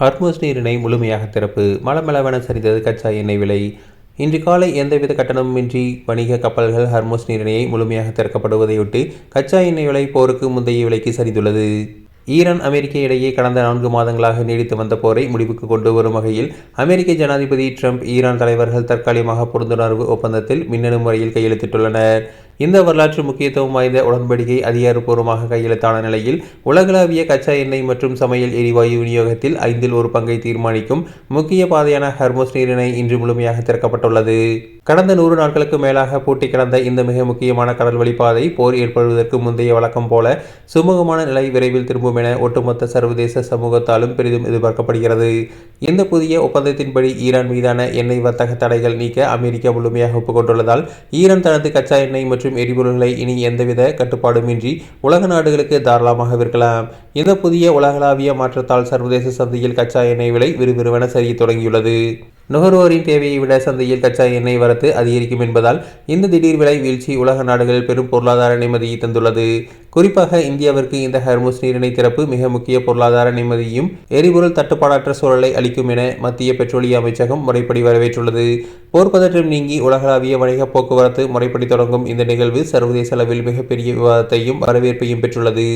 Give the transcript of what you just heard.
ஹர்முஸ் நீரிணை முழுமையாக திறப்பு. மளமளவென சரிந்தது கச்சா எண்ணெய் விலை. இன்று காலை எந்தவித கட்டணமுமின்றி வணிக கப்பல்கள் ஹர்முஸ் நீரிணையை முழுமையாக திறக்கப்படுவதையொட்டி கச்சா எண்ணெய் விலை போருக்கு முந்தைய விலைக்கு சரிந்துள்ளது. ஈரான் அமெரிக்க இடையே கடந்த 4 மாதங்களாக நீடித்து வந்த போரை முடிவுக்கு கொண்டு வரும் வகையில் அமெரிக்க ஜனாதிபதி டிரம்ப், ஈரான் தலைவர்கள் தற்காலிகமாக புரிந்துணர்வு ஒப்பந்தத்தில் மின்னணு முறையில் கையெழுத்திட்டுள்ளனர். இந்த வரலாற்று முக்கியத்துவம் வாய்ந்த உடன்படிக்கை அதிகாரப்பூர்வமாக கையெழுத்தான நிலையில் உலகளாவிய கச்சா எண்ணெய் மற்றும் சமையல் எரிவாயு விநியோகத்தில் 5இல் 1 பங்கை தீர்மானிக்கும் முக்கிய பாதையான ஹர்முஸ் நீரிணை இன்று முழுமையாக திறக்கப்பட்டுள்ளது. கடந்த 100 நாட்களுக்கு மேலாக பூட்டி கிடந்த இந்த மிக முக்கியமான கடல் வழிப்பாதை போர் ஏற்படுவதற்கு முந்தைய வழக்கம் போல சுமூகமான நிலை விரைவில் திரும்பும் என ஒட்டுமொத்த சர்வதேச சமூகத்தாலும் பெரிதும் எதிர்பார்க்கப்படுகிறது. இந்த புதிய ஒப்பந்தத்தின்படி ஈரான் மீதான எண்ணெய் வர்த்தக தடைகள் நீக்க அமெரிக்கா முழுமையாக ஒப்புக்கொண்டுள்ளதால் ஈரான் தனது கச்சா எண்ணெய் மற்றும் எரிபொருள்களை இனி எந்தவித கட்டுப்பாடுமின்றி உலக நாடுகளுக்கு தாராளமாக விற்கலாம். இந்த புதிய உலகளாவிய மாற்றத்தால் சர்வதேச சந்தையில் கச்சா எண்ணெய் விலை விறுவிறுவென சரிய தொடங்கியுள்ளது. நுகர்வோரின் தேவையை விட சந்தையில் கச்சா எண்ணெய் வரத்து அதிகரிக்கும் என்பதால் இந்த திடீர் விலை வீழ்ச்சி உலக நாடுகளில் பெரும் பொருளாதார நிம்மதியை தந்துள்ளது. குறிப்பாக இந்தியாவிற்கு இந்த ஹர்முஸ் நீரிணை திறப்பு மிக முக்கிய பொருளாதார நிம்மதியும் எரிபொருள் தட்டுப்பாடற்ற சூழலை அளிக்கும் என மத்திய பெட்ரோலிய அமைச்சகம் முறைப்படி வரவேற்றுள்ளது. போர் பதற்றம் நீங்கி உலகளாவிய வணிக போக்குவரத்து முறைப்படி தொடங்கும் இந்த நிகழ்வு சர்வதேச அளவில் மிகப்பெரிய விவாதத்தையும் வரவேற்பையும் பெற்றுள்ளது.